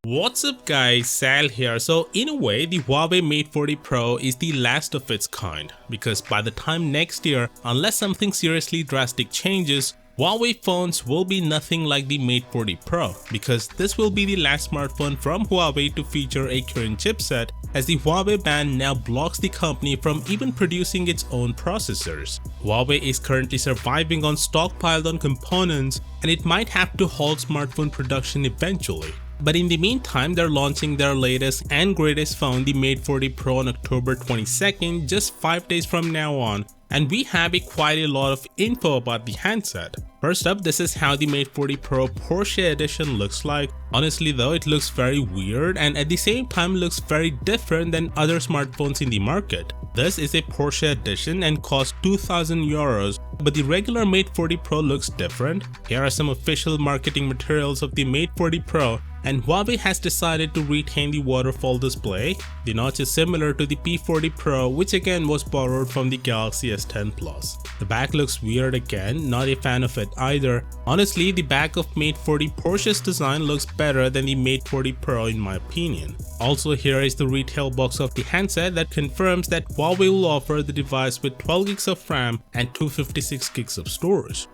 What's up guys, Sal here. So in a way, the Huawei Mate 40 Pro is the last of its kind, because by the time next year, unless something seriously drastic changes, Huawei phones will be nothing like the Mate 40 Pro, because this will be the last smartphone from Huawei to feature a Kirin chipset, as the Huawei ban now blocks the company from even producing its own processors. Huawei is currently surviving on stockpiled on components, and it might have to halt smartphone production eventually. But in the meantime, they're launching their latest and greatest phone, the Mate 40 Pro, on October 22nd, just 5 days from now on, and we have quite a lot of info about the handset. First up, this is how the Mate 40 Pro Porsche edition looks like. Honestly though, it looks very weird and at the same time looks very different than other smartphones in the market. This is a Porsche edition and costs 2,000 euros, but the regular Mate 40 Pro looks different. Here are some official marketing materials of the Mate 40 Pro, and Huawei has decided to retain the waterfall display. The notch is similar to the P40 Pro, which again was borrowed from the Galaxy S10 Plus. The back looks weird again, not a fan of it either. Honestly, the back of Mate 40 Porsche's design looks better than the Mate 40 Pro in my opinion. Also, here is the retail box of the handset that confirms that Huawei will offer the device with 12 gigs of RAM and 256 gigs of storage.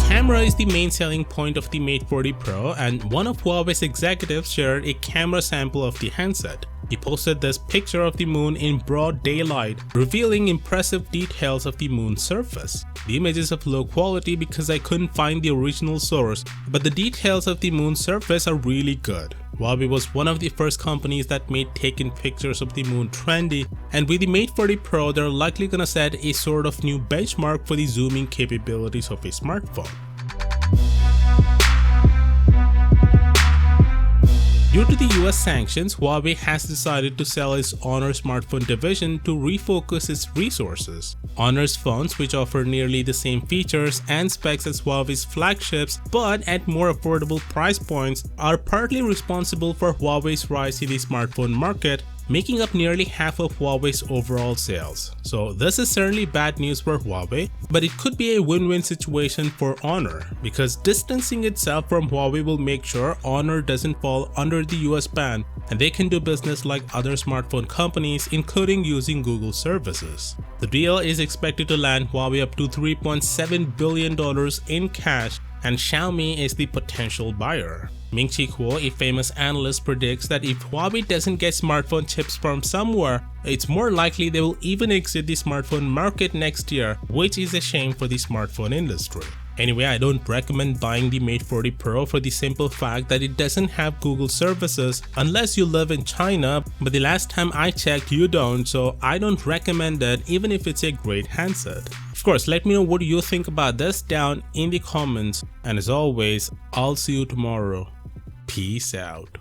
Camera is the main selling point of the Mate 40 Pro, and one of Huawei's executives shared a camera sample of the handset. He posted this picture of the moon in broad daylight, revealing impressive details of the moon's surface. The image is of low quality because I couldn't find the original source, but the details of the moon's surface are really good. Huawei was one of the first companies that made taking pictures of the moon trendy, and with the Mate 40 Pro, they're likely gonna set a sort of new benchmark for the zooming capabilities of a smartphone. Due to the US sanctions, Huawei has decided to sell its Honor smartphone division to refocus its resources. Honor's phones, which offer nearly the same features and specs as Huawei's flagships but at more affordable price points, are partly responsible for Huawei's rise in the smartphone market, making up nearly half of Huawei's overall sales. So this is certainly bad news for Huawei, but it could be a win-win situation for Honor, because distancing itself from Huawei will make sure Honor doesn't fall under the US ban and they can do business like other smartphone companies, including using Google services. The deal is expected to land Huawei up to $3.7 billion in cash, and Xiaomi is the potential buyer. Ming-Chi Kuo, a famous analyst, predicts that if Huawei doesn't get smartphone chips from somewhere, it's more likely they will even exit the smartphone market next year, which is a shame for the smartphone industry. Anyway, I don't recommend buying the Mate 40 Pro for the simple fact that it doesn't have Google services unless you live in China, but the last time I checked you don't, so I don't recommend it even if it's a great handset. Of course, let me know what you think about this down in the comments, and as always, I'll see you tomorrow. Peace out.